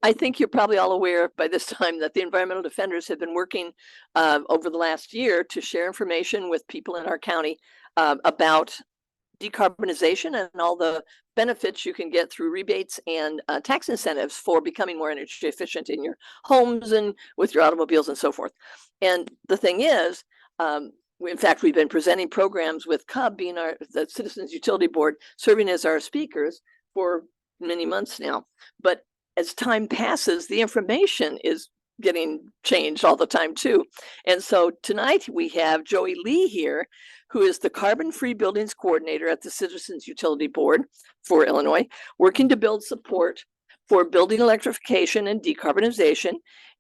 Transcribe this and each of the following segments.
I think you're probably all aware by this time that the environmental defenders have been working over the last year to share information with people in our county about decarbonization and all the benefits you can get through rebates and tax incentives for becoming more energy efficient in your homes and with your automobiles and so forth. And the thing is, in fact, we've been presenting programs with CUB being the Citizens Utility Board, serving as our speakers for many months now. But as time passes, the information is getting changed all the time too. And so tonight we have Joey Lee here, who is the Carbon-Free Buildings Coordinator at the Citizens Utility Board for Illinois, working to build support for building electrification and decarbonization.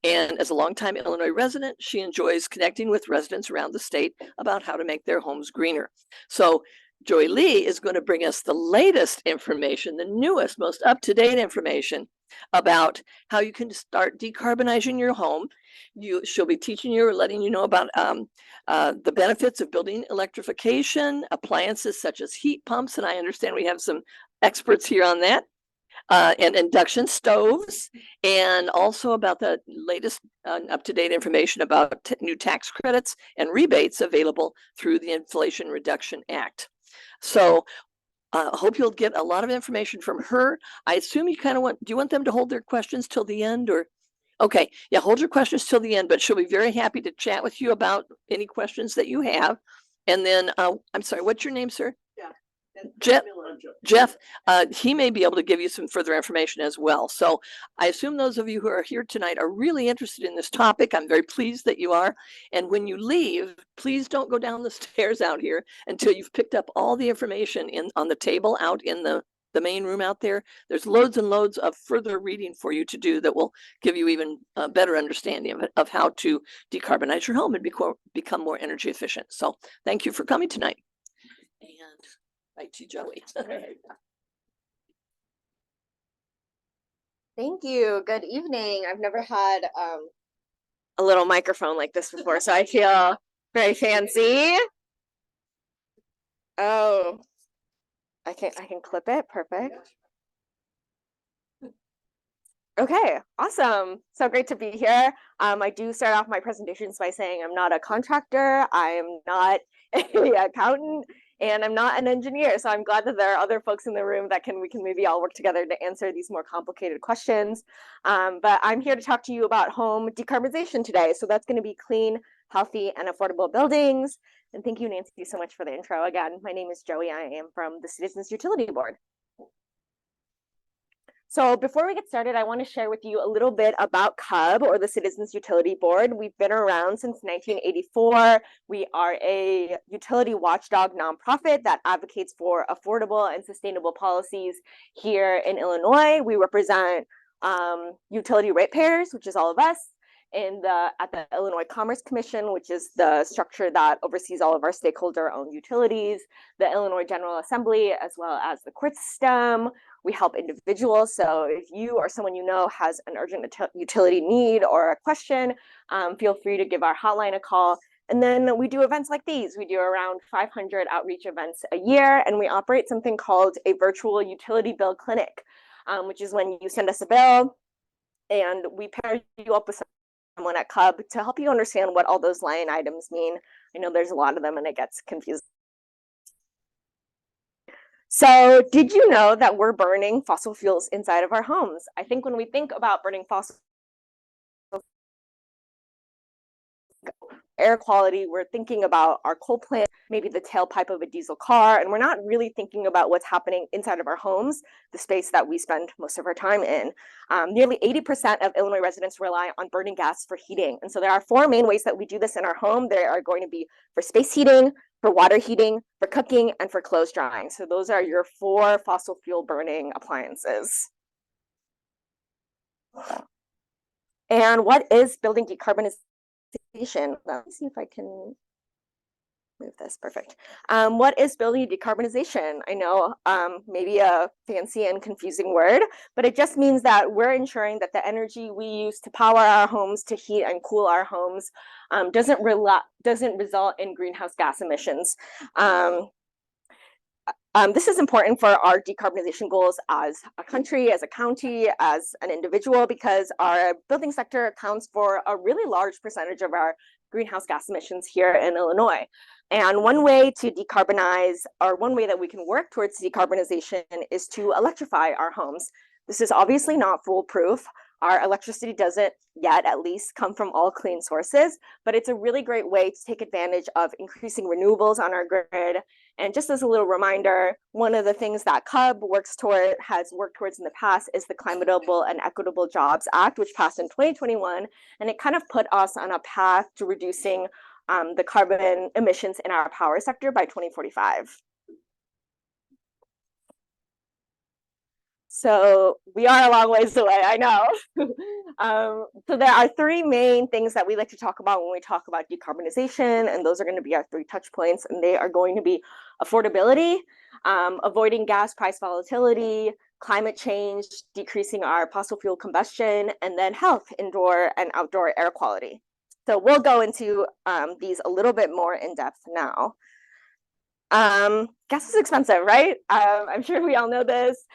And as a longtime Illinois resident, she enjoys connecting with residents around the state about how to make their homes greener. So Joey Lee is going to bring us the latest information, the newest, most up-to-date information about how you can start decarbonizing your home. She'll be teaching you or letting you know about the benefits of building electrification, appliances such as heat pumps, and I understand we have some experts here on that, and induction stoves, and also about the latest up-to-date information about new tax credits and rebates available through the Inflation Reduction Act. So I hope you'll get a lot of information from her. I assume you kind of do you want them to hold their questions till the end, or? Okay, yeah, hold your questions till the end, but she'll be very happy to chat with you about any questions that you have. And then, I'm sorry, what's your name, sir? Jeff, he may be able to give you some further information as well. So I assume those of you who are here tonight are really interested in this topic. I'm very pleased that you are. And when you leave, please don't go down the stairs out here until you've picked up all the information on the table out in the main room out there. There's loads and loads of further reading for you to do that will give you even a better understanding of how to decarbonize your home and become more energy efficient. So thank you for coming tonight. And back to Joey. Thank you. Good evening. I've never had a little microphone like this before, so I feel very fancy. Oh, I can clip it. Perfect. Okay, awesome. So great to be here. I do start off my presentations by saying I'm not a contractor, I'm not an accountant, and I'm not an engineer. So I'm glad that there are other folks in the room that we can maybe all work together to answer these more complicated questions. But I'm here to talk to you about home decarbonization today. So that's going to be clean, healthy, and affordable buildings. And thank you, Nancy, so much for the intro. Again, my name is Joey. I am from the Citizens Utility Board. So before we get started, I want to share with you a little bit about CUB, or the Citizens Utility Board. We've been around since 1984. We are a utility watchdog nonprofit that advocates for affordable and sustainable policies here in Illinois. We represent utility ratepayers, which is all of us, at the Illinois Commerce Commission, which is the structure that oversees all of our stakeholder-owned utilities, the Illinois General Assembly, as well as the court system. We help individuals. So if you or someone you know has an urgent utility need or a question, feel free to give our hotline a call. And then we do events like these. We do around 500 outreach events a year, and we operate something called a virtual utility bill clinic, which is when you send us a bill and we pair you up with someone at CUB to help you understand what all those line items mean. I know there's a lot of them and it gets confusing. So did you know that we're burning fossil fuels inside of our homes? I think when we think about burning fossil air quality, we're thinking about our coal plant, maybe the tailpipe of a diesel car, and we're not really thinking about what's happening inside of our homes, the space that we spend most of our time in. Nearly 80% of Illinois residents rely on burning gas for heating. And so there are four main ways that we do this in our home. They are going to be for space heating, for water heating, for cooking, and for clothes drying. So those are your four fossil fuel burning appliances. And what is building decarbonization? Let me see if I can move this. Perfect. What is building decarbonization? I know maybe a fancy and confusing word, but it just means that we're ensuring that the energy we use to power our homes, to heat and cool our homes, doesn't result in greenhouse gas emissions. This is important for our decarbonization goals as a country, as a county, as an individual, because our building sector accounts for a really large percentage of our greenhouse gas emissions here in Illinois. And one way to decarbonize, or one way that we can work towards decarbonization, is to electrify our homes. This is obviously not foolproof. Our electricity doesn't yet, at least, come from all clean sources, but it's a really great way to take advantage of increasing renewables on our grid. And just as a little reminder, one of the things that CUB has worked towards in the past is the Climatable and Equitable Jobs Act, which passed in 2021, and it kind of put us on a path to reducing the carbon emissions in our power sector by 2045. So we are a long ways away, I know. So there are three main things that we like to talk about when we talk about decarbonization, and those are going to be our 3 touch points, and they are going to be affordability, avoiding gas price volatility, climate change, decreasing our fossil fuel combustion, and then health, indoor and outdoor air quality. So we'll go into these a little bit more in depth now. Gas is expensive, right? I'm sure we all know this.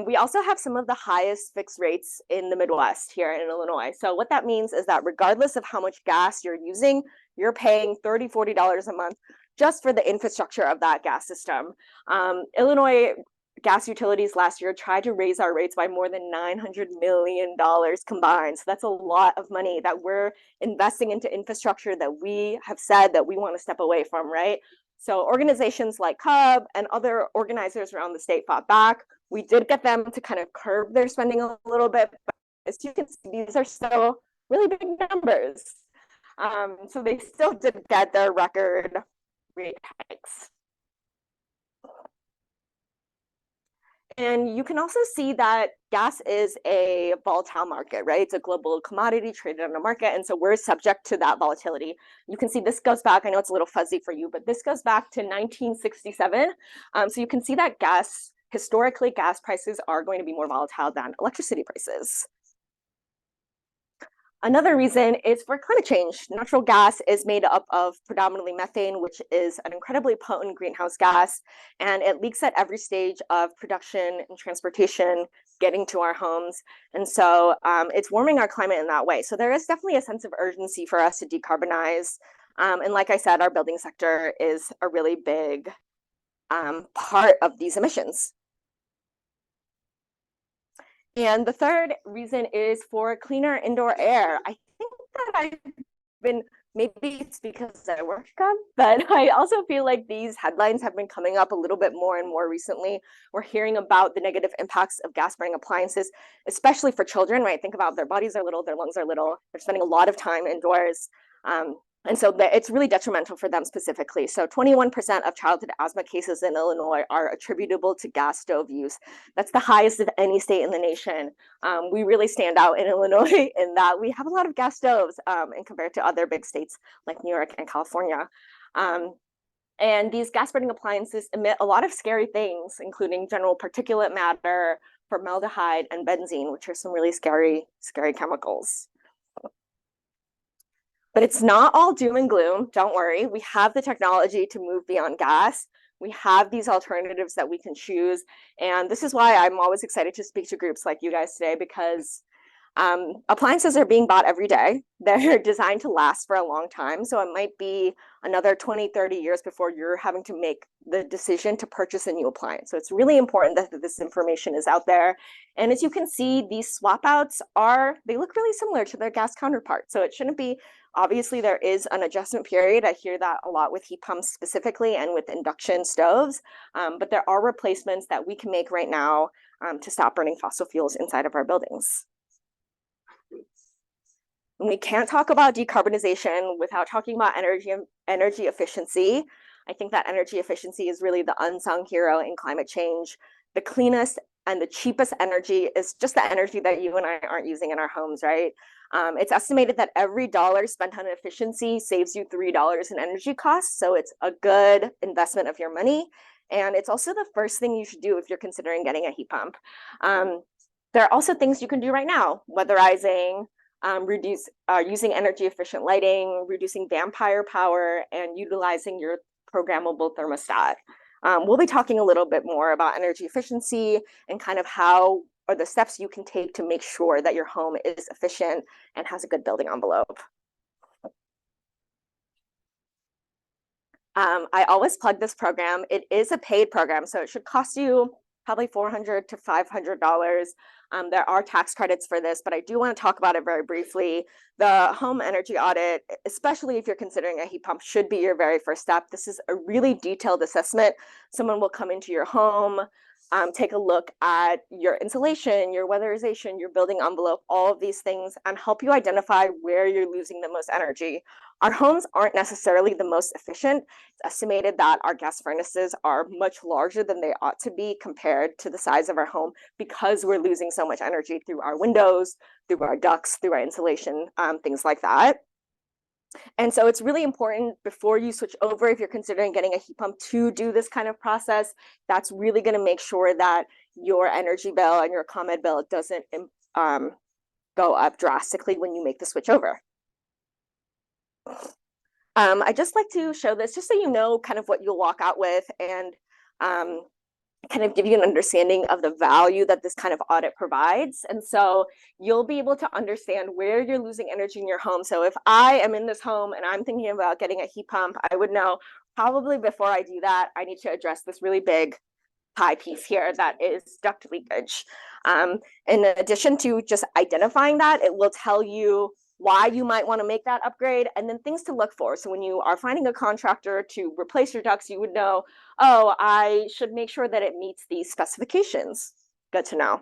We also have some of the highest fixed rates in the Midwest here in Illinois. So what that means is that regardless of how much gas you're using, you're paying $30, $40 a month just for the infrastructure of that gas system. Illinois gas utilities last year tried to raise our rates by more than $900 million combined. So that's a lot of money that we're investing into infrastructure that we have said that we want to step away from, right? So organizations like CUB and other organizers around the state fought back. We did get them to kind of curb their spending a little bit, but as you can see, these are still really big numbers. So they still did get their record rate hikes. And you can also see that gas is a volatile market, right? It's a global commodity traded on a market. And so we're subject to that volatility. You can see this goes back, I know it's a little fuzzy for you, but this goes back to 1967. So you can see that historically, gas prices are going to be more volatile than electricity prices. Another reason is for climate change. Natural gas is made up of predominantly methane, which is an incredibly potent greenhouse gas, and it leaks at every stage of production and transportation getting to our homes. And so it's warming our climate in that way. So there is definitely a sense of urgency for us to decarbonize. And like I said, our building sector is a really big part of these emissions. And the third reason is for cleaner indoor air. I think that I've been, maybe it's because I work CUB, but I also feel like these headlines have been coming up a little bit more and more recently. We're hearing about the negative impacts of gas burning appliances, especially for children, right? Think about their bodies are little, their lungs are little, they're spending a lot of time indoors. And so it's really detrimental for them specifically. So 21% of childhood asthma cases in Illinois are attributable to gas stove use. That's the highest of any state in the nation. We really stand out in Illinois in that we have a lot of gas stoves and compared to other big states like New York and California. And these gas burning appliances emit a lot of scary things, including general particulate matter, formaldehyde, and benzene, which are some really scary chemicals. But it's not all doom and gloom. Don't worry. We have the technology to move beyond gas. We have these alternatives that we can choose. And this is why I'm always excited to speak to groups like you guys today, because appliances are being bought every day. They're designed to last for a long time. So it might be another 20, 30 years before you're having to make the decision to purchase a new appliance. So it's really important that this information is out there. And as you can see, these swap outs they look really similar to their gas counterparts. So it shouldn't be, obviously there is an adjustment period. I hear that a lot with heat pumps specifically and with induction stoves. But there are replacements that we can make right now to stop burning fossil fuels inside of our buildings. And we can't talk about decarbonization without talking about energy efficiency. I think that energy efficiency is really the unsung hero in climate change. The cleanest and the cheapest energy is just the energy that you and I aren't using in our homes, right? It's estimated that every dollar spent on efficiency saves you $3 in energy costs. So it's a good investment of your money. And it's also the first thing you should do if you're considering getting a heat pump. There are also things you can do right now: weatherizing, using energy efficient lighting, reducing vampire power, and utilizing your programmable thermostat. We'll be talking a little bit more about energy efficiency and kind of how or the steps you can take to make sure that your home is efficient and has a good building envelope. I always plug this program. It is a paid program, so it should cost you probably $400 to $500. There are tax credits for this, but I do want to talk about it very briefly. The home energy audit, especially if you're considering a heat pump, should be your very first step. This is a really detailed assessment. Someone will come into your home, take a look at your insulation, your weatherization, your building envelope, all of these things, and help you identify where you're losing the most energy. Our homes aren't necessarily the most efficient. It's estimated that our gas furnaces are much larger than they ought to be compared to the size of our home because we're losing so much energy through our windows, through our ducts, through our insulation, things like that. And so it's really important before you switch over, if you're considering getting a heat pump, to do this kind of process. That's really going to make sure that your energy bill and your ComEd bill doesn't go up drastically when you make the switch over. I just like to show this just so you know kind of what you'll walk out with and kind of give you an understanding of the value that this kind of audit provides. And so you'll be able to understand where you're losing energy in your home. So if I am in this home and I'm thinking about getting a heat pump, I would know probably before I do that, I need to address this really big pie piece here that is duct leakage. In addition to just identifying that, it will tell you why you might want to make that upgrade and then things to look for. So when you are finding a contractor to replace your ducts, you would know, oh, I should make sure that it meets these specifications. Good to know.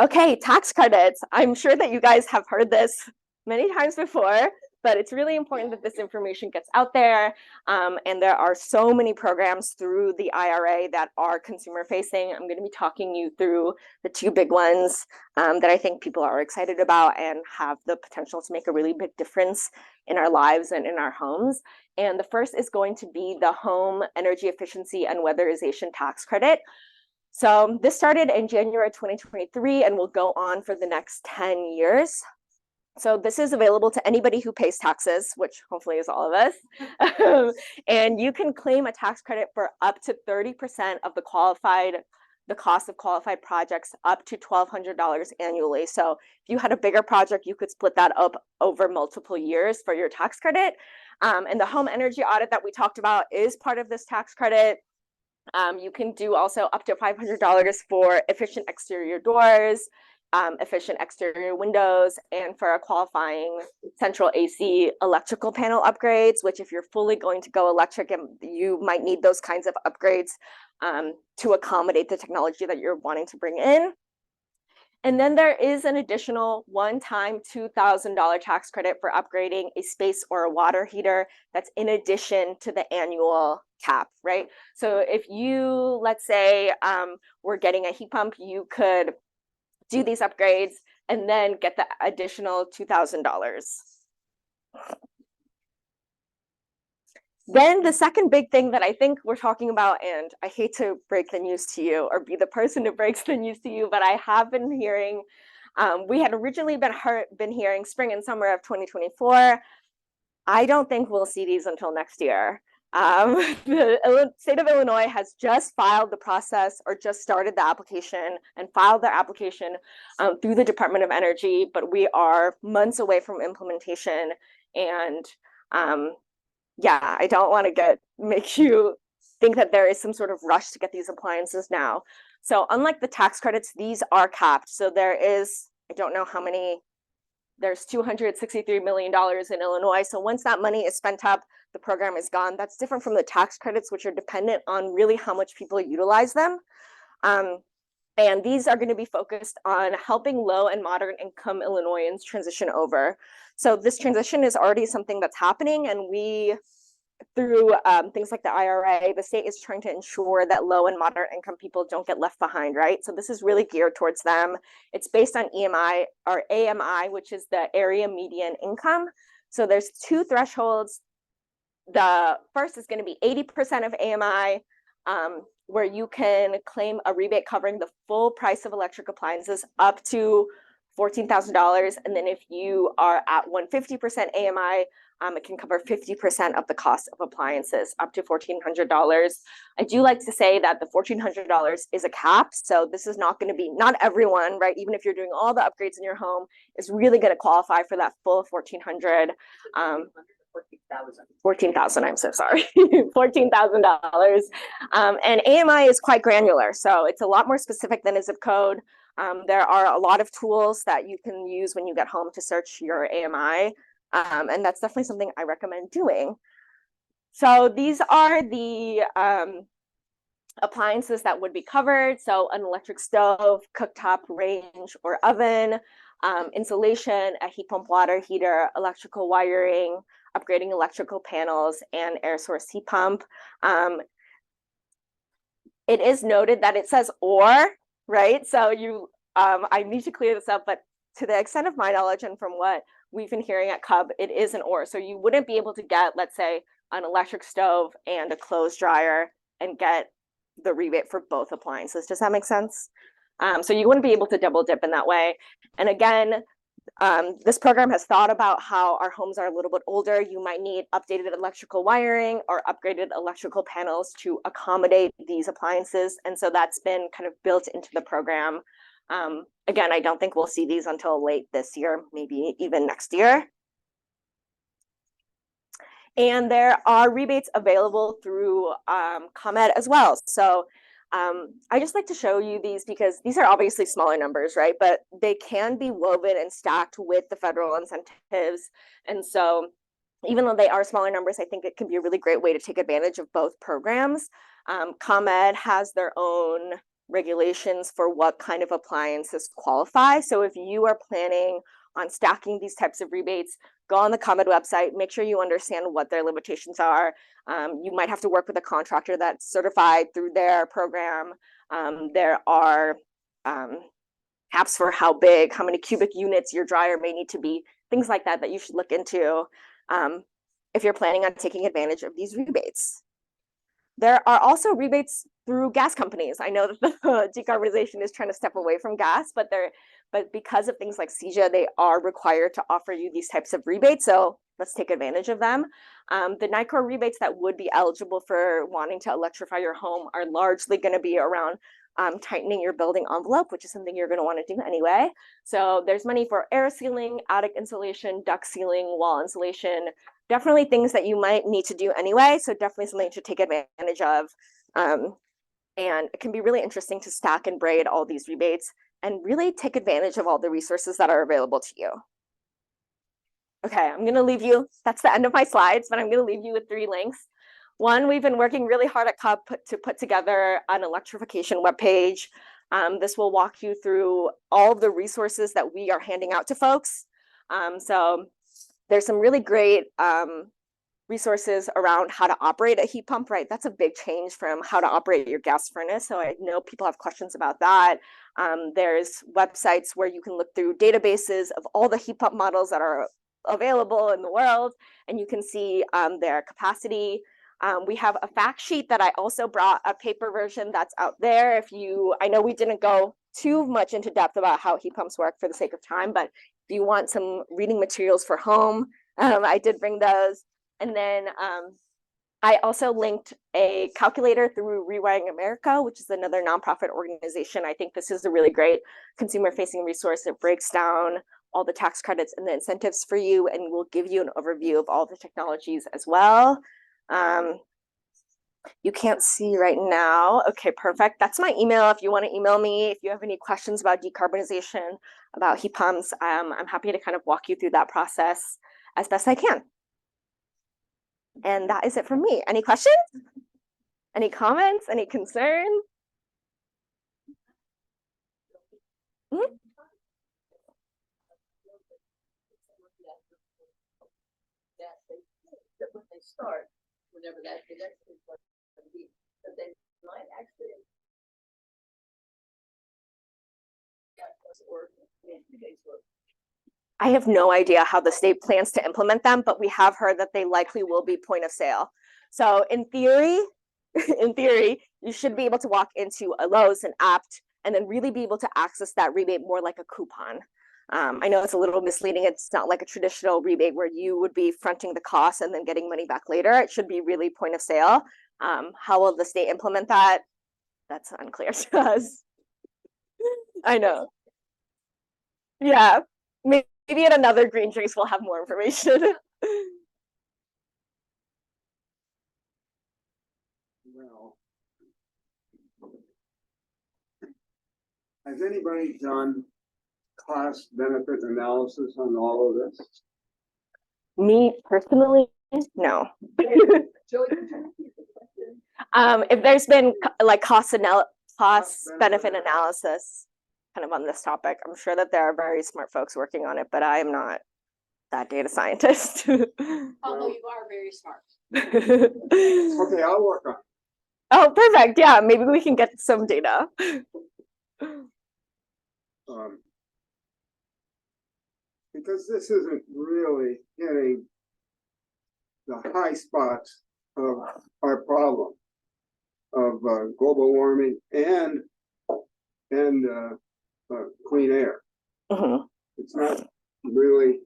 Okay, tax credits. I'm sure that you guys have heard this many times before, but it's really important that this information gets out there. And there are so many programs through the IRA that are consumer facing. I'm going to be talking you through the two big ones that I think people are excited about and have the potential to make a really big difference in our lives and in our homes. And the first is going to be the Home Energy Efficiency and Weatherization Tax Credit. So this started in January 2023 and will go on for the next 10 years. So this is available to anybody who pays taxes, which hopefully is all of us. And you can claim a tax credit for up to 30% of the cost of qualified projects up to $1,200 annually. So if you had a bigger project, you could split that up over multiple years for your tax credit. And the home energy audit that we talked about is part of this tax credit. You can do also up to $500 for efficient exterior doors, efficient exterior windows, and for a qualifying central AC electrical panel upgrades, which if you're fully going to go electric, you might need those kinds of upgrades to accommodate the technology that you're wanting to bring in. And then there is an additional one-time $2,000 tax credit for upgrading a space or a water heater that's in addition to the annual cap, right? So if you, let's say, were getting a heat pump, you could do these upgrades and then get the additional $2,000. Then the second big thing that I think we're talking about, and I hate to break the news to you or be the person who breaks the news to you, but I have been hearing, we had originally been hearing spring and summer of 2024. I don't think we'll see these until next year. The state of Illinois has just filed the process or just started the application and filed their application through the Department of Energy, but we are months away from implementation. And yeah, I don't want to make you think that there is some sort of rush to get these appliances now. So unlike the tax credits, these are capped. So there is, I don't know how many, there's $263 million in Illinois. So once that money is spent up, the program is gone. That's different from the tax credits, which are dependent on really how much people utilize them. And these are going to be focused on helping low and moderate income Illinoisans transition over. So this transition is already something that's happening, and we, through things like the IRA, the state is trying to ensure that low and moderate income people don't get left behind, right? So this is really geared towards them. It's based on EMI or AMI, which is the area median income. So there's two thresholds. The first is going to be 80% of AMI, where you can claim a rebate covering the full price of electric appliances up to $14,000. And then if you are at 150% AMI, It can cover 50% of the cost of appliances, up to $1,400. I do like to say that the $1,400 is a cap. So this is not going to be, not everyone, right? Even if you're doing all the upgrades in your home, is really going to qualify for that full $1,400. 14,000, I'm so sorry, $14,000. And AMI is quite granular, so it's a lot more specific than a zip code. There are a lot of tools that you can use when you get home to search your AMI, and that's definitely something I recommend doing. So these are the appliances that would be covered. So an electric stove, cooktop, range, or oven, insulation, a heat pump water heater, electrical wiring, upgrading electrical panels, and air source heat pump. It is noted that it says or, right? So you, I need to clear this up, but to the extent of my knowledge and from what we've been hearing at CUB, it is an or. So you wouldn't be able to get, let's say, an electric stove and a clothes dryer and get the rebate for both appliances. Does that make sense? So you wouldn't be able to double dip in that way. And again, this program has thought about how our homes are a little bit older. You might need updated electrical wiring or upgraded electrical panels to accommodate these appliances. And so that's been kind of built into the program. Again, I don't think we'll see these until late this year, maybe even next year. And there are rebates available through ComEd as well. So I just like to show you these because these are obviously smaller numbers, right? But they can be woven and stacked with the federal incentives. And so even though they are smaller numbers, I think it can be a really great way to take advantage of both programs. ComEd has their own regulations for what kind of appliances qualify. So if you are planning on stacking these types of rebates, go on the ComEd website, make sure you understand what their limitations are. You might have to work with a contractor that's certified through their program. There are caps for how big, how many cubic units your dryer may need to be, things like that that you should look into if you're planning on taking advantage of these rebates. There are also rebates through gas companies. I know that the decarbonization is trying to step away from gas, but because of things like CEJA, they are required to offer you these types of rebates. So let's take advantage of them. The NICOR rebates that would be eligible for wanting to electrify your home are largely going to be around tightening your building envelope, which is something you're going to want to do anyway. So there's money for air sealing, attic insulation, duct sealing, wall insulation, definitely things that you might need to do anyway. So definitely something to take advantage of. And it can be really interesting to stack and braid all these rebates and really take advantage of all the resources that are available to you. Okay, I'm going to leave you, that's the end of my slides, but I'm going to leave you with 3 links. One, we've been working really hard at CUB to put together an electrification webpage. This will walk you through all of the resources that we are handing out to folks. So there's some really great resources around how to operate a heat pump, right? That's a big change from how to operate your gas furnace. So I know people have questions about that. There's websites where you can look through databases of all the heat pump models that are available in the world, and you can see their capacity. We have a fact sheet that I also brought, a paper version that's out there. If you, I know we didn't go too much into depth about how heat pumps work for the sake of time, but if you want some reading materials for home, I did bring those. And then I also linked a calculator through Rewiring America, which is another nonprofit organization. I think this is a really great consumer-facing resource. It breaks down all the tax credits and the incentives for you, and will give you an overview of all the technologies as well. You can't see right now. Okay, perfect. That's my email if you want to email me. If you have any questions about decarbonization, about heat pumps, I'm happy to kind of walk you through that process as best I can. And that is it from me. Any questions? Any comments? Any concerns? Mm-hmm. When they start, whenever that election is going to be, but they might actually or I have no idea how the state plans to implement them, but we have heard that they likely will be point of sale. So in theory, you should be able to walk into a Lowe's, an Apt, and then really be able to access that rebate more like a coupon. I know it's a little misleading. It's not like a traditional rebate where you would be fronting the cost and then getting money back later. It should be really point of sale. How will the state implement that? That's unclear to us. I know. Yeah, maybe at another green drinks we'll have more information. Well, has anybody done cost benefit analysis on all of this? Me personally, no. If there's been like cost benefit analysis kind of on this topic, I'm sure that there are very smart folks working on it, but I am not that data scientist. Although you are very smart. Okay, I'll work on it. Oh, perfect. Yeah, maybe we can get some data. Because this isn't really hitting the high spots of our problem of global warming and clean air. Mhm. It's not really.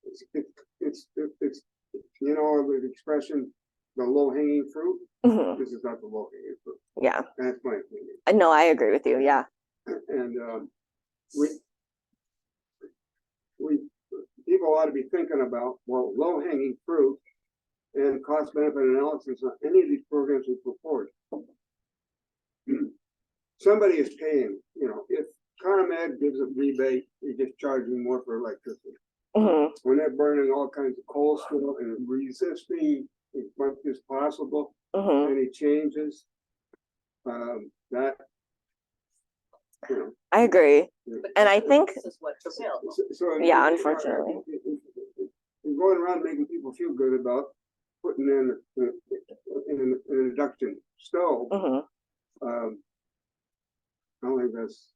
It's you know the expression, the low hanging fruit. Mhm. This is not the low hanging fruit. Yeah, That's my opinion. no, I agree with you. Yeah. And we people ought to be thinking about, well, low hanging fruit and cost benefit analysis on any of these programs we put forward. Somebody is paying, you know, if ComEd gives a rebate, you're just charging more for electricity. Mhm. When they're burning all kinds of coal still and resisting as much as possible, Mhm. any changes, that, you know. I agree. And I think, This is what prevailed. So yeah, unfortunately. We're going around making people feel good about putting in an induction stove. Mhm. I don't think that's.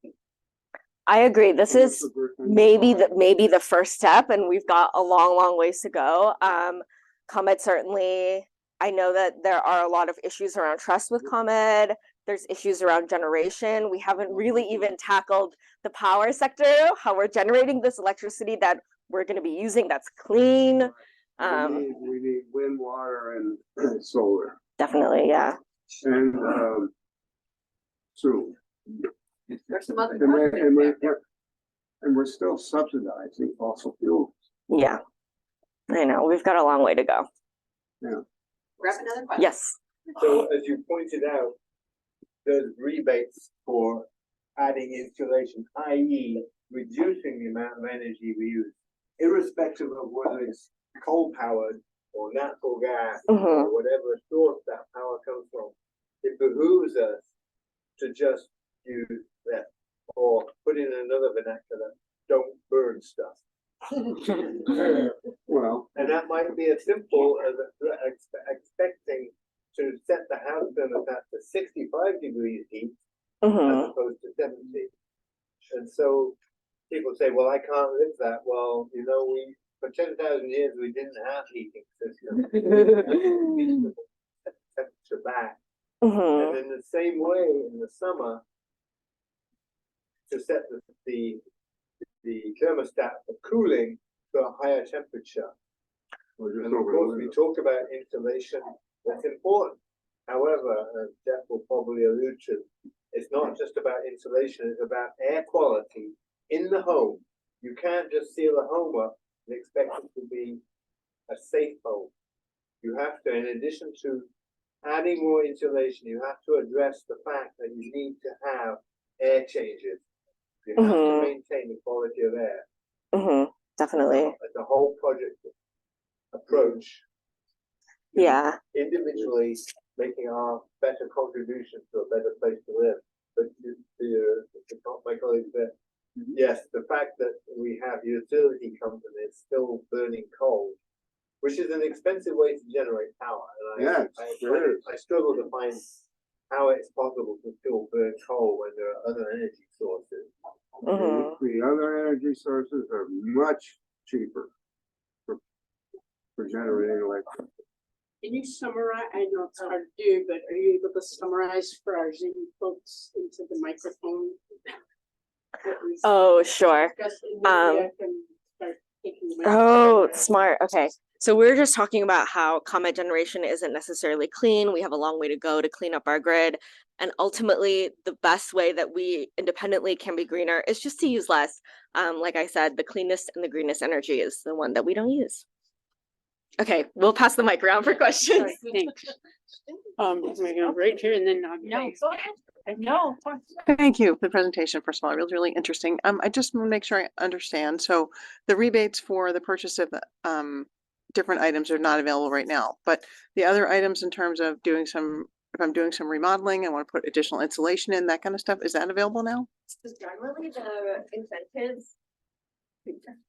I agree. This is maybe the first step, and we've got a long ways to go. ComEd certainly, I know that there are a lot of issues around trust with ComEd. There's issues around generation. We haven't really even tackled the power sector, how we're generating this electricity that we're going to be using that's clean. We need wind, water, and solar. Definitely, yeah. And so There's some other. and we're still subsidizing fossil fuels. Yeah, I know. We've got a long way to go. Yeah. Grab another question. Yes. So as you pointed out, there's rebates for adding insulation, i.e. reducing the amount of energy we use, irrespective of whether it's coal powered or natural gas or whatever source that power comes from. It behooves us to just use that, or put in another vernacular, don't burn stuff. Well, And that might be as simple as expecting to set the house thermostat to 65 degrees heat as opposed to 70. And so people say, well, I can't live that. Well, you know, for 10,000 years, we didn't have heating systems. Reasonable temperature back. And in the same way, in the summer, to set the thermostat for cooling to a higher temperature. And of course, we talk about insulation. That's important. However, as Jeff will probably allude to, it's not just about insulation, it's about air quality in the home. You can't just seal a home up and expect it to be a safe home. You have to, in addition to adding more insulation, you have to address the fact that you need to have air changes. You have to maintain the quality of air. Definitely. As a whole project approach. Yeah. Individually making our better contribution to a better place to live. But my colleague said, yes, the fact that we have utility companies still burning coal, which is an expensive way to generate power. And I struggle to find how it's possible to still burn coal when there are other energy sources. The other energy sources are much cheaper for generating electricity. Can you summarize? I know it's hard to do, but are you able to summarize for our Zoom folks into the microphone? Oh, sure. Oh, smart. Okay. So we're just talking about how comment generation isn't necessarily clean. We have a long way to go to clean up our grid. And ultimately, the best way that we independently can be greener is just to use less. Like I said, the cleanest and the greenest energy is the one that we don't use. Okay, we'll pass the mic around for questions. Thanks. Right here and then. No, go ahead. No. Thank you for the presentation. First of all, it was really interesting. I just want to make sure I understand. So the rebates for the purchase of different items are not available right now, but the other items in terms of doing some, if I'm doing some remodeling, I want to put additional insulation in, that kind of stuff, is that available now?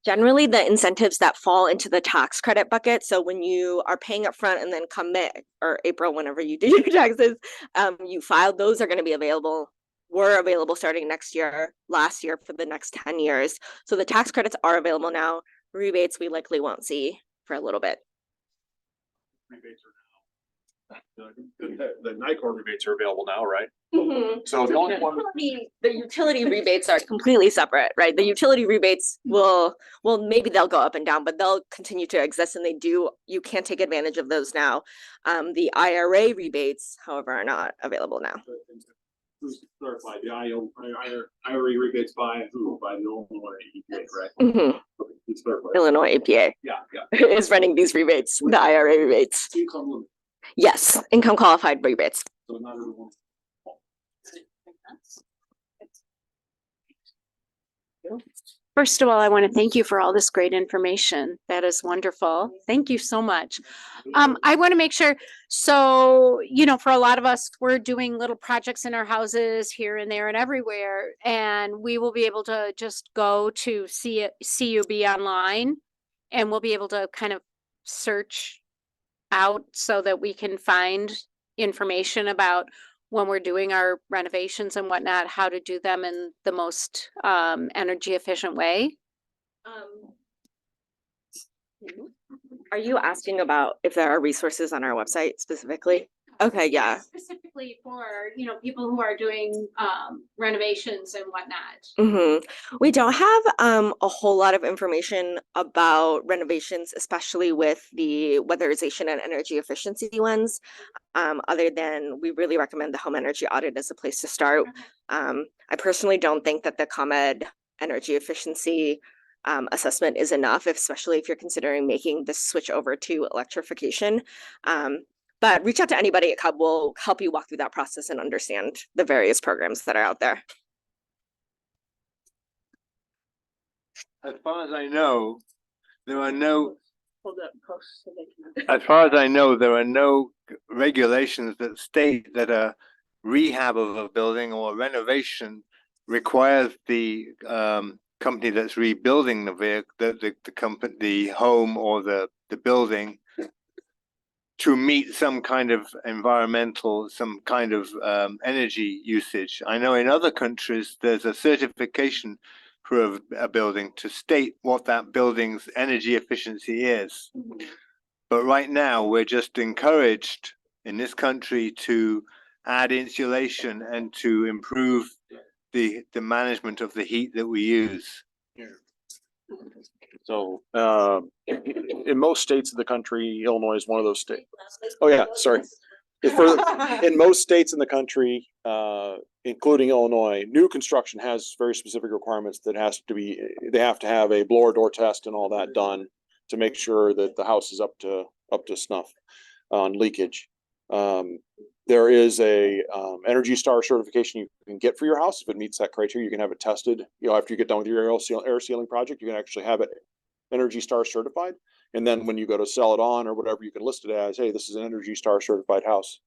Generally, the incentives that fall into the tax credit bucket. So when you are paying up front and then come May or April, whenever you do your taxes, you filed, those are going to be available, were available starting next year, last year for the next 10 years. So the tax credits are available now. Rebates we likely won't see for a little bit. Rebates are now. The NICOR rebates are available now, right? So the only one. The utility rebates are completely separate, right? The utility rebates will maybe they'll go up and down, but they'll continue to exist, and they do. You can't take advantage of those now. The IRA rebates, however, are not available now. Who's clarified? The IRA rebates by who? By the Illinois EPA, right? Okay, it's clarified. Illinois EPA Yeah. is running these rebates, the IRA rebates. Income limit. Yes, income qualified rebates. So not everyone. First of all, I want to thank you for all this great information. That is wonderful. Thank you so much. I want to make sure, so, you know, for a lot of us, we're doing little projects in our houses here and there and everywhere, and we will be able to just go to CUB online, and we'll be able to kind of search out so that we can find information about when we're doing our renovations and whatnot, how to do them in the most energy efficient way. Are you asking about if there are resources on our website specifically? Okay, yeah. Specifically for, you know, people who are doing renovations and whatnot. We don't have a whole lot of information about renovations, especially with the weatherization and energy efficiency ones. Other than we really recommend the home energy audit as a place to start. I personally don't think that the ComEd energy efficiency assessment is enough, especially if you're considering making the switch over to electrification. But reach out to anybody at CUB. Will help you walk through that process and understand the various programs that are out there. As far as I know, there are no. Hold up close so they can. As far as I know, there are no regulations that state that a rehab of a building or a renovation requires the company that's rebuilding the vehicle, the company, the home or the building, to meet some kind of environmental, some kind of energy usage. I know in other countries there's a certification for a building to state what that building's energy efficiency is. But right now we're just encouraged in this country to add insulation and to improve the management of the heat that we use. So in most states of the country, Illinois is one of those states. Oh yeah, sorry. In most states in the country, including Illinois, new construction has very specific requirements that they have to have a blower door test and all that done to make sure that the house is up to snuff on leakage. There is a Energy Star certification you can get for your house. If it meets that criteria, you can have it tested. You know, after you get done with your air sealing project, you can actually have it Energy Star certified. And then when you go to sell it on or whatever, you can list it as, hey, this is an Energy Star certified house.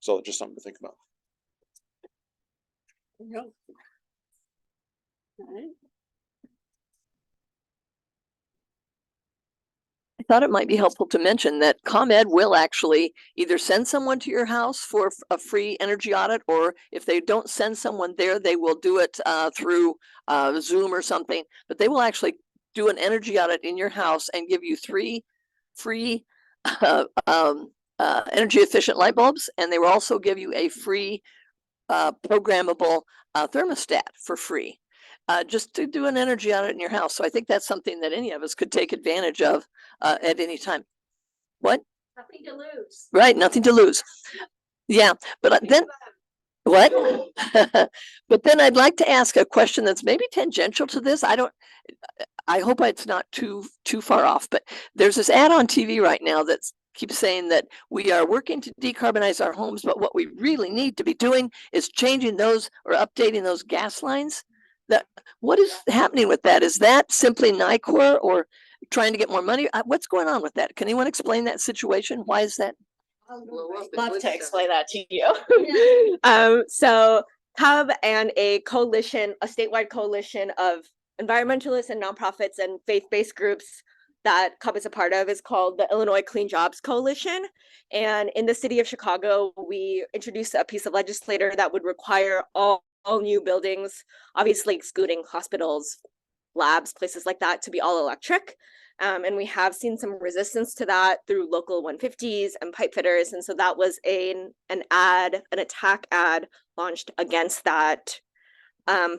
So just something to think about. All right. I thought it might be helpful to mention that ComEd will actually either send someone to your house for a free energy audit, or if they don't send someone there, they will do it through Zoom or something. But they will actually do an energy audit in your house and give you 3 free energy efficient light bulbs, and they will also give you a free programmable thermostat for free. just to do an energy audit in your house. So I think that's something that any of us could take advantage of at any time. What? Nothing to lose. Right, nothing to lose. Yeah, but then what? But then I'd like to ask a question that's maybe tangential to this. I hope it's not too far off, but there's this ad on TV right now that keeps saying that we are working to decarbonize our homes, but what we really need to be doing is changing those or updating those gas lines. What is happening with that? Is that simply NICOR or trying to get more money? What's going on with that? Can anyone explain that situation? Why is that? Love to explain that to you. So CUB and a coalition, a statewide coalition of environmentalists and nonprofits and faith-based groups that CUB is a part of is called the Illinois Clean Jobs Coalition. And in the city of Chicago, we introduced a piece of legislation that would require all new buildings, obviously excluding hospitals, labs, places like that, to be all electric. And we have seen some resistance to that through local 150s and pipe fitters. And so that was an attack ad launched against that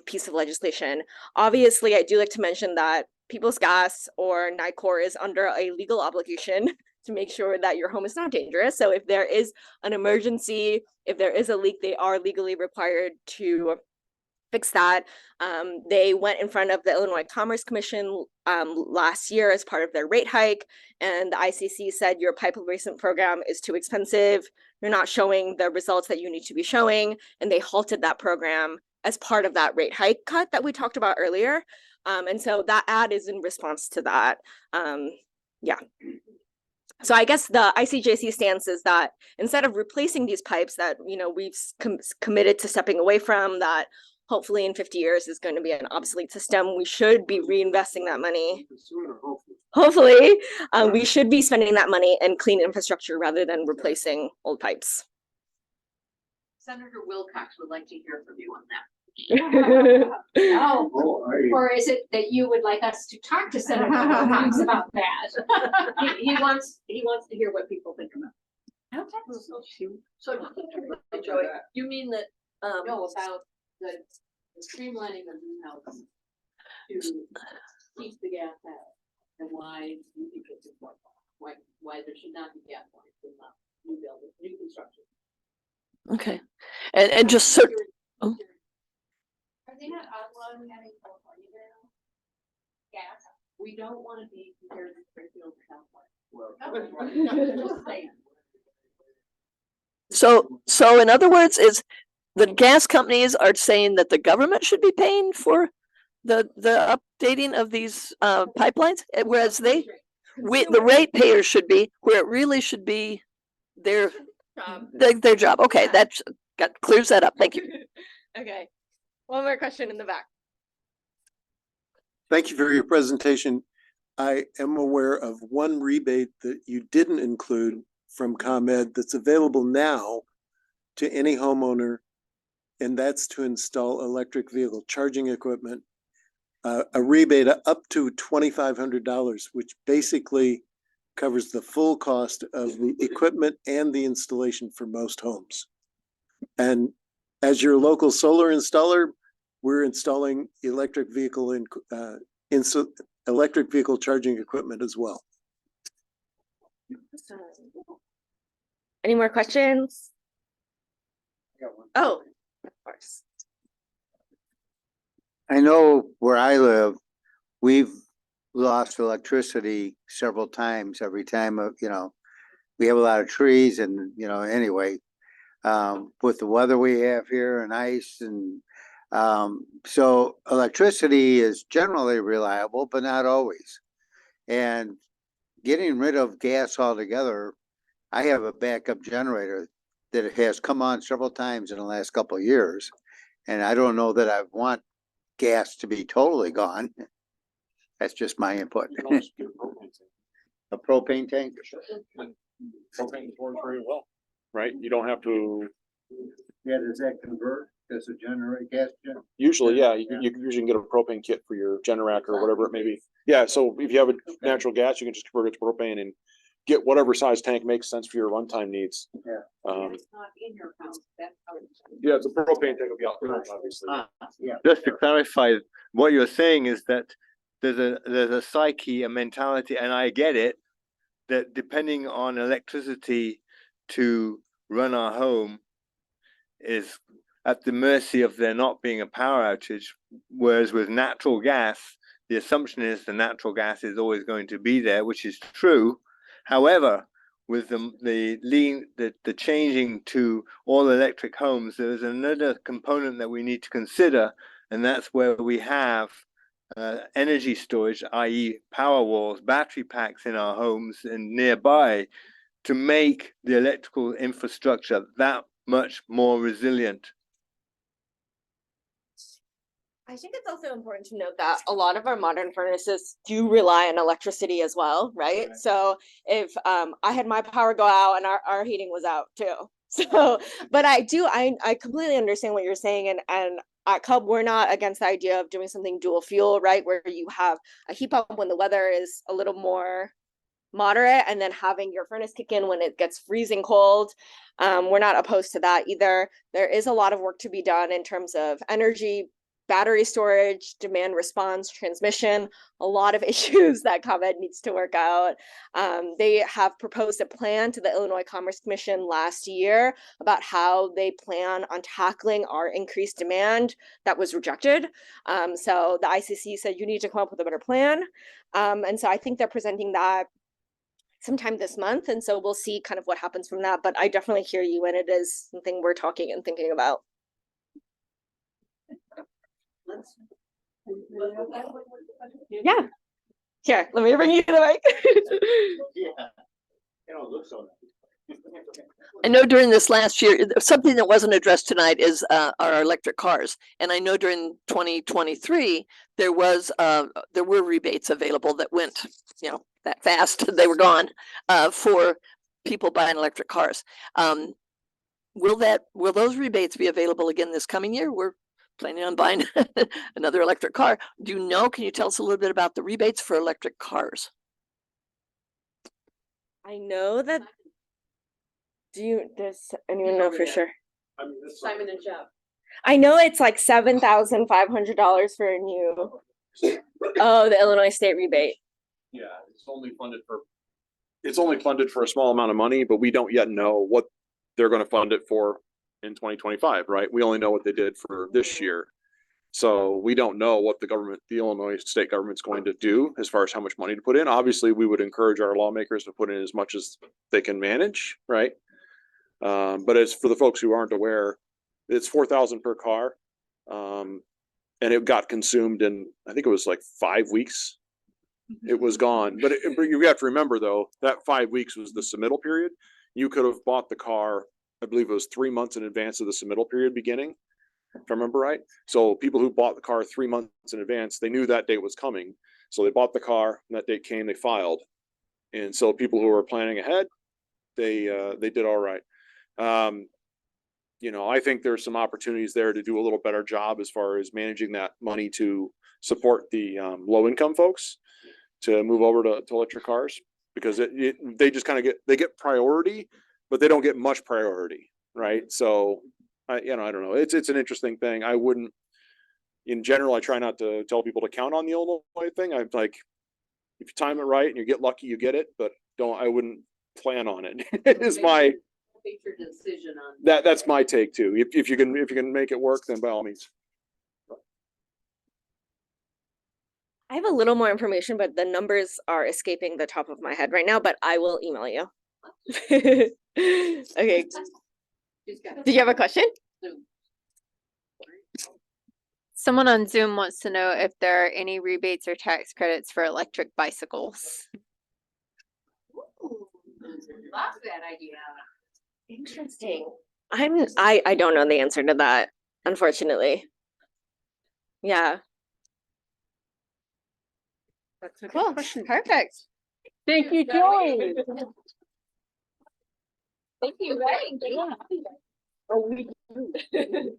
piece of legislation. Obviously, I do like to mention that People's Gas or NICOR is under a legal obligation to make sure that your home is not dangerous. So if there is an emergency, if there is a leak, they are legally required to fix that. They went in front of the Illinois Commerce Commission last year as part of their rate hike, and the ICC said your pipe replacement program is too expensive. You're not showing the results that you need to be showing, and they halted that program as part of that rate hike cut that we talked about earlier. And so that ad is in response to that. Yeah. So I guess the ICJC stance is that instead of replacing these pipes that, you know, we've committed to stepping away from, that hopefully in 50 years is going to be an obsolete system, we should be reinvesting that money. Hopefully, we should be spending that money in clean infrastructure rather than replacing old pipes. Senator Wilcox would like to hear from you on that. Oh, Or is it that you would like us to talk to Senator Wilcox about that? He wants to hear what people think about. Okay. So Joey, you mean that No, about the streamlining of new houses to keep the gas out, and why you think it's important, why there should not be gas lines in new buildings, new construction. okay, and just certain. Oh. Are they not outlawing having California now? Gas. We don't want to be compared to Springfield or California. So in other words, is the gas companies are saying that the government should be paying for the updating of these pipelines, whereas the ratepayers should be, where it really should be their job. Okay, that clears that up. Thank you. Okay. One more question in the back. Thank you for your presentation. I am aware of one rebate that you didn't include from ComEd that's available now to any homeowner, and that's to install electric vehicle charging equipment. A rebate up to $2,500, which basically covers the full cost of the equipment and the installation for most homes. And as your local solar installer, we're installing electric vehicle charging equipment as well. Any more questions? Oh, of course. I know where I live, we've lost electricity several times. Every time, we have a lot of trees and, anyway, with the weather we have here and ice and so electricity is generally reliable, but not always. And getting rid of gas altogether, I have a backup generator that has come on several times in the last couple of years. And I don't know that I want gas to be totally gone. That's just my input. A propane tank? Propane works very well, right? You don't have to. Yeah, does that convert? Does it generate gas? Usually, yeah, you usually can get a propane kit for your generator or whatever it may be. Yeah, so if you have a natural gas, you can just convert it to propane and get whatever size tank makes sense for your runtime needs. Yeah. It's not in your house. That's how it's. Yeah, the propane tank will be out front, obviously. Yeah. Just to clarify, what you're saying is that there's a psyche, a mentality, and I get it, that depending on electricity to run our home is at the mercy of there not being a power outage, whereas with natural gas, the assumption is the natural gas is always going to be there, which is true. However, with the changing to all electric homes, there is another component that we need to consider, and that's where we have energy storage, i.e. power walls, battery packs in our homes and nearby, to make the electrical infrastructure that much more resilient. I think it's also important to note that a lot of our modern furnaces do rely on electricity as well, right? Right. So if I had my power go out and our heating was out too. So, but I completely understand what you're saying, and at Cub, we're not against the idea of doing something dual fuel, right? Where you have a heat pump when the weather is a little more moderate, and then having your furnace kick in when it gets freezing cold. We're not opposed to that either. There is a lot of work to be done in terms of energy, battery storage, demand response, transmission, a lot of issues that ComEd needs to work out. They have proposed a plan to the Illinois Commerce Commission last year about how they plan on tackling our increased demand that was rejected. So the ICC said you need to come up with a better plan. And so I think they're presenting that sometime this month. And so we'll see kind of what happens from that. But I definitely hear you, and it is something we're talking and thinking about. Yeah. Here, let me bring you the mic. I know during this last year, something that wasn't addressed tonight is our electric cars. And I know during 2023, there were rebates available that went, that fast. They were gone for people buying electric cars. Will those rebates be available again this coming year? We're planning on buying another electric car. Do you know, can you tell us a little bit about the rebates for electric cars? I know that. Does anyone know for sure? Simon and Jeff. I know it's like $7,500 for a new. Oh, the Illinois state rebate. Yeah, it's only funded for a small amount of money, but we don't yet know what they're going to fund it for in 2025, right? We only know what they did for this year. So we don't know what the Illinois state government's going to do as far as how much money to put in. Obviously, we would encourage our lawmakers to put in as much as they can manage, right? But as for the folks who aren't aware, it's $4,000 per car. And it got consumed in, I think it was like 5 weeks. It was gone. But you have to remember though, that 5 weeks was the submittal period. You could have bought the car, I believe it was 3 months in advance of the submittal period beginning, if I remember right. So people who bought the car 3 months in advance, they knew that date was coming. So they bought the car, and that date came, they filed. And so people who were planning ahead, they did all right. I think there's some opportunities there to do a little better job as far as managing that money to support the low income folks to move over to electric cars, because they just kind of get priority, but they don't get much priority, right? So I don't know. It's an interesting thing. I wouldn't, in general, I try not to tell people to count on the Illinois thing. I'm like, if you time it right and you get lucky, you get it, but I wouldn't plan on it. Is my decision on that's my take too. If you can make it work, then by all means. I have a little more information, but the numbers are escaping the top of my head right now, but I will email you. Okay. Do you have a question? Someone on Zoom wants to know if there are any rebates or tax credits for electric bicycles. Love that idea. Interesting. I don't know the answer to that, unfortunately. Yeah. That's a good Cool. question. Perfect. Thank you, Joy. Thank you. Oh, we do.